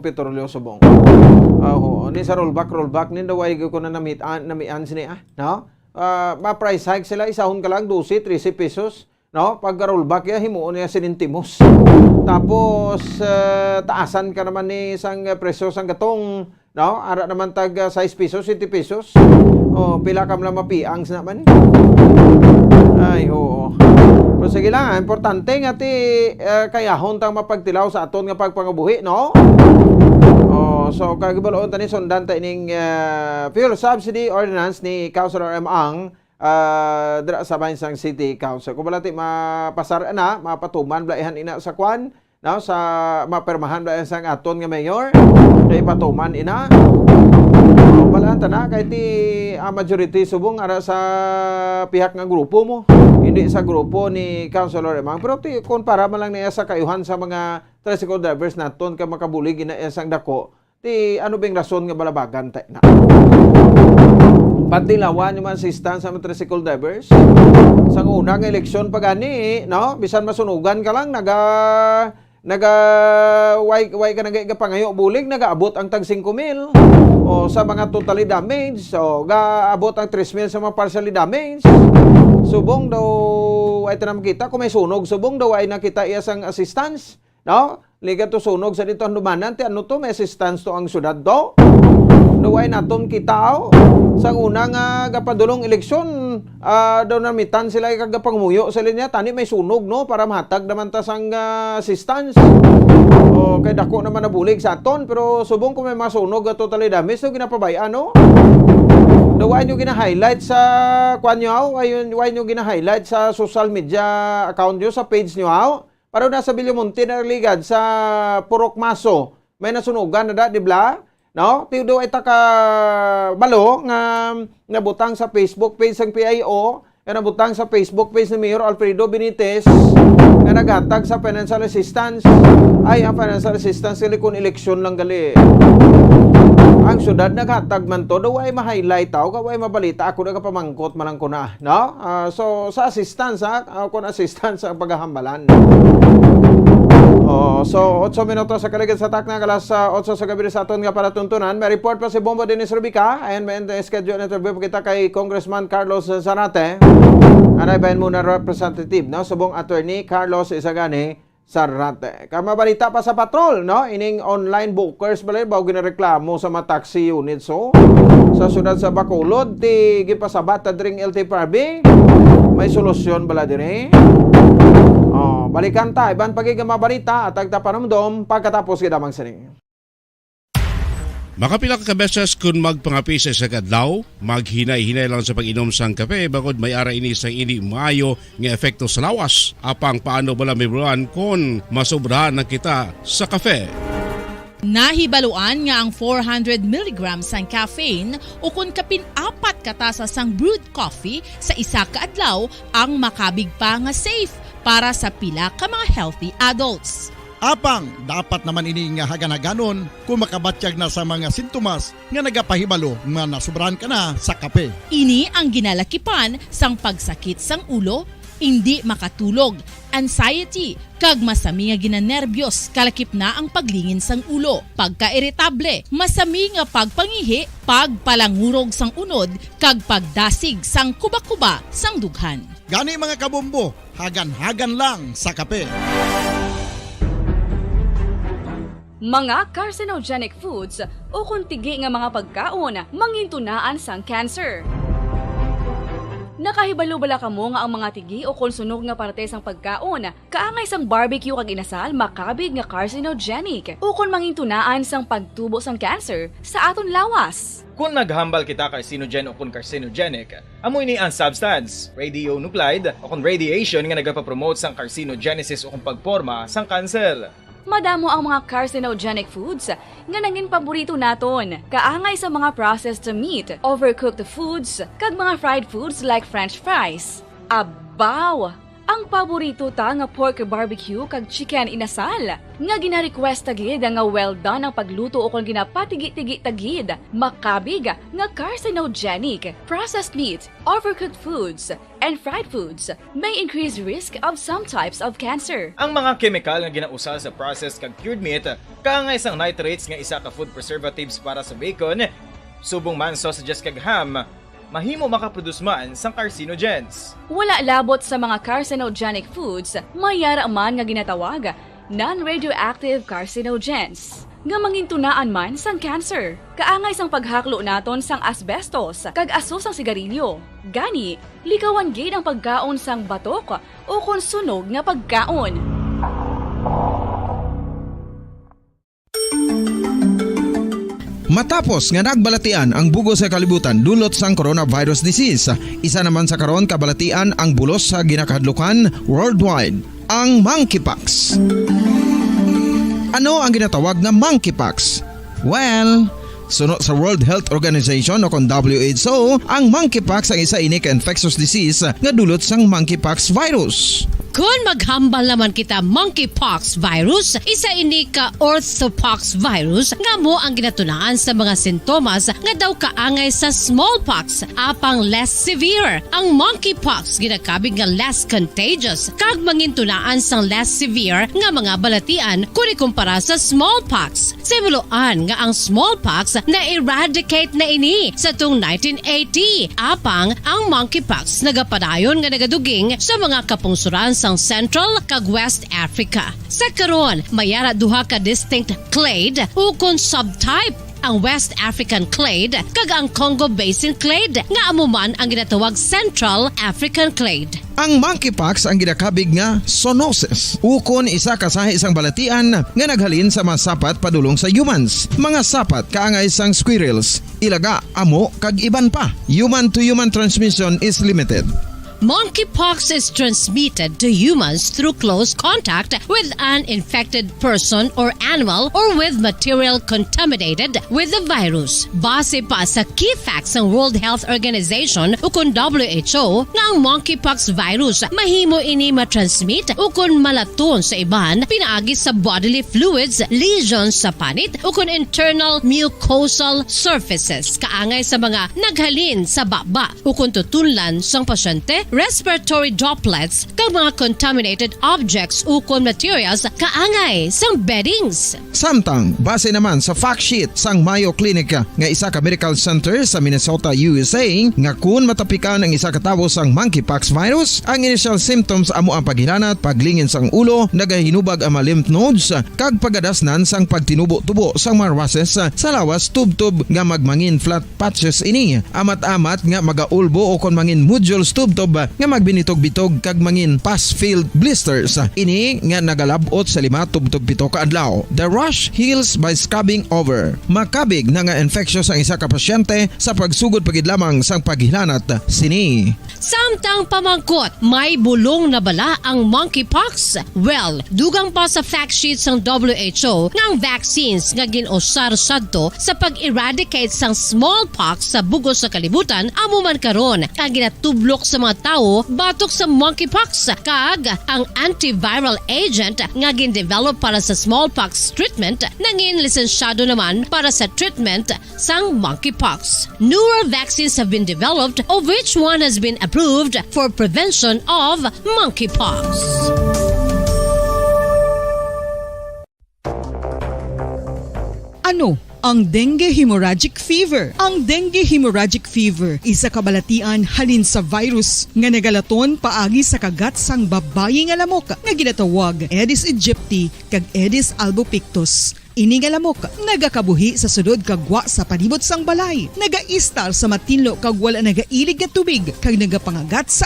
petrolyo subong. Ni sa rollback nindaway ko na namian sini no? Ma-price hike sila isahon ka lang 12, 13 pesos. No, pag rollback ya himuon niya sinintimos. Tapos taasan ka naman ni isang presyo sang gatong, no? Ara naman tag 6 pesos, 7 pesos. Pila kam lang mapiang naman ni. Ay, oo. Pero sige lang, importante nga ti kayahon tang mapagtilaw sa aton nga pagpangabuhi, no? So kagibaloon tani sundan ta ining fuel subsidy ordinance ni Councilor M. Ang dira sa Bansang City Council. Kung balati mapasar na, mapatuman blaihan ina sa kwan, no, sa mapermahan blaihan sang aton nga mayor, kay patuman ina. Balaan ta na kay ti majority subong ara sa pihak nga grupo mo, hindi sa grupo ni Councilor Emang. Pero ti kun para man lang niya sa kayuhan sa mga tricycle drivers naton ka makabulig ina sang dako, ti ano bang rason nga balabagan ta na. Patilawan yung mga assistance sa mga tricycle drivers. Sa unang eleksyon pa gani, no? Bisan masunugan ka lang, way ka nagapangayo bulig, nagaabot ang tag 5,000. O sa mga totally damaged, so gaabot ang 3,000 sa mga partially damaged. Subong daw, ay tanam kita, kung may sunog, subong daw ay nakita iya sang assistance, no? Liga to sunog sa dito ang dumanan, ti ano to, may assistance to ang syudad do. Duway naton kita sang unang gapadulong eleksyon daw namitan sila kagapangmuyo sa linya tani may sunog no para mahatag naman ta sang assistance. Kay dako naman nabulig sa aton pero subong kung may masunog totally damage so ginapabayaan no. Duway nyo gina-highlight sa kwan nyo why nyo gina-highlight sa social media account nyo sa page nyo para nasa Bilyamonte na ligad sa Purok Maso may nasunugan na di bla. No, tido ay taka balo nga nabutang sa Facebook page ng PIO, nga nabutang sa Facebook page ni Mayor Alfredo Benitez nga naghatag sa financial assistance. Ay ang financial assistance sila kun eleksyon lang gali. Ang syudad naghatag man to daw ay ma-highlight kaway mabalita ako nagapamangkot man lang ko na, no? So sa assistance kun assistance ang paghahambalan. So 8 minutos sa kaligid sa takna alas 8 sa gabi sa aton nga para tuntunan. May report pa si Bombo Dennis Rubica. Ayan may schedule interview kita kay Congressman Carlos Zarate. Anay bayan muna representative, no? Subong attorney Carlos Isagani Zarate. Kamabalita pa sa patrol, no? Ining online bookers balay bago ginareklamo sa mga taxi units. So sa syudad sa Bacolod ti gipasabat ta dring LTFRB. May solusyon bala dire. Balikan ta, iban pagigamabalita at agtapanamdom pagkatapos kidamang sining. Makapila ka beses kung magpangapisa sa kadlaw, maghinay-hinay lang sa pag-inom sang kape bagod may ara ini sa ini maayo nga epekto sa lawas. Apang paano bala may buwan kung masobrahan na kita sa kape. Nahibaluan nga ang 400 mg sang caffeine o kung kapin-4 katasa sang brewed coffee sa isa ka adlaw ang makabig pa nga safe para sa pila ka mga healthy adults. Apang, dapat naman ini nga haganaganon kung makabatsyag na sa mga sintomas nga nagapahibalo nga nasubrahan ka na sa kape. Ini ang ginalakipan sang pagsakit sang ulo, hindi makatulog, anxiety, kag masami nga ginanerbiyos, kalakip na ang paglingin sang ulo, pagka-iritable, masami nga pagpangihi, pagpalangurog sang unod, kag pagdasig sang kuba-kuba sang dughan. Gani mga kabombo, hagan-hagan lang sa kape. Mga carcinogenic foods o kuntigi nga mga pagkaon mangintunaan sang cancer. Nakahibalo bala kamo nga ang mga tigi o konsunog nga parte sang pagkaon kaangay sang barbecue kag inasal makabig nga carcinogenic o kon mangintunaan sang pagtubo sang cancer sa aton lawas. Kung naghambal kita carcinogen o kung carcinogenic, amoy ni ang substance, radionuclide o kung radiation nga nagapapromote sang carcinogenesis o kung pagporma sang cancer. Madamo ang mga carcinogenic foods nga naging paborito naton. Kaangay sa mga processed meat, overcooked foods, kag mga fried foods like french fries. Abaw! Ang paborito ta nga pork barbecue kag chicken inasal. Nga gina-request tagid nga well done ang pagluto o kung ginapatigi-tigi tagid. Makabig nga carcinogenic, processed meat, overcooked foods, and fried foods may increase risk of some types of cancer. Ang mga chemical nga ginausal sa processed kag cured meat kaangay sang nitrates nga isa ka food preservatives para sa bacon, subong man sausages kag ham, mahimo makaproduce man sang carcinogens. Wala labot sa mga carcinogenic foods, mayara man nga ginatawag non-radioactive carcinogens nga mangintunaan man sang cancer. Kaangay sang paghaklo naton sang asbestos kag aso sang sigarilyo. Gani, likawan gid ang pagkaon sang batok o kon sunog nga pagkaon. Matapos nga nagbalatian ang bugos sa kalibutan dulot sang coronavirus disease, isa naman sa karon kabalatian ang bulos sa ginakahadlukan worldwide, ang monkeypox. Ano ang ginatawag na monkeypox? Well, sunod sa World Health Organization o kon WHO, ang monkeypox ang isa ini ka infectious disease nga dulot sang monkeypox virus. Kung maghambal naman kita monkeypox virus, isa ini ka orthopox virus nga mo ang ginatunaan sa mga sintomas nga daw kaangay sa smallpox apang less severe. Ang monkeypox ginakabig nga less contagious kag mangintunaan sang less severe nga mga balatian kung ikumpara sa smallpox. Simuloan nga ang smallpox na-eradicate na ini sa tung 1980 apang ang monkeypox nagapadayon nga nagaduging sa mga kapungsuran sang Central kag West Africa. Sa karon, mayara duha ka distinct clade ukon subtype, ang West African clade kag ang Congo Basin clade nga amuman ang ginatawag Central African clade. Ang monkeypox ang ginakabig nga zoonosis. Ukon isa kasahi isang balatian nga naghalin sa mga sapat padulong sa humans. Mga sapat kaangay sang squirrels, ilaga, amo kag iban pa. Human to human transmission is limited. Monkeypox is transmitted to humans through close contact with an infected person or animal or with material contaminated with the virus. Base pa sa key facts ng World Health Organization ukon WHO nga ang monkeypox virus mahimo ini matransmit ukon malaton sa iban pinaagi sa bodily fluids, lesions sa panit ukon internal mucosal surfaces kaangay sa mga naghalin sa baba ukon tutunlan sang pasyente, respiratory droplets kag mga contaminated objects ukon materials kaangay sang beddings. Samtang, base naman sa fact sheet sang Mayo Clinic nga isa ka medical center sa Minnesota, USA, nga kun matapikan ang isa ka tawo sang monkeypox virus, ang initial symptoms amo ang paghilanat, paglingin sang ulo, nagahinubag ang mga lymph nodes, kag pagadasnan sang pagtinubo-tubo sang mga rashes sa lawas tubtob nga magmangin flat patches ini. Amat-amat nga magaulbo o kon mangin nodules tubtob nga magbinitog-bitog kag mangin pus-filled blisters. Ini nga nagalabot sa 5 tubtob 7 ka adlaw. The rash heals by scrubbing over. Makabig na nga infectious ang isa ka pasyente sa pagsugod pagid lamang sang paghilanat sini. Samtang pamangkot, may bulong na bala ang monkeypox? Well, dugang pa sa fact sheet sang WHO ng vaccines nga ginusar sadto sa pag-eradicate sang smallpox sa bugos sa kalibutan amuman karon ang ginatublok sa mga tao batok sa monkeypox kag ang antiviral agent nga gin-develop para sa smallpox treatment nangin lisensyado naman para sa treatment sang monkeypox. Newer vaccines have been developed of which one has been approved for prevention of monkeypox. Ano ang dengue hemorrhagic fever? Ang dengue hemorrhagic fever isa kabalatian halin sa virus nga nagalaton paagi sa kagat sang babayi nga lamok nga ginatawag Aedes aegypti kag Aedes albopictus. Ini nga lamok nagakabuhi sa sudod kagwa sa palibot sang balay, nagaistar sa matinlo kag wala nagailig nga tubig kag nagapangagat sa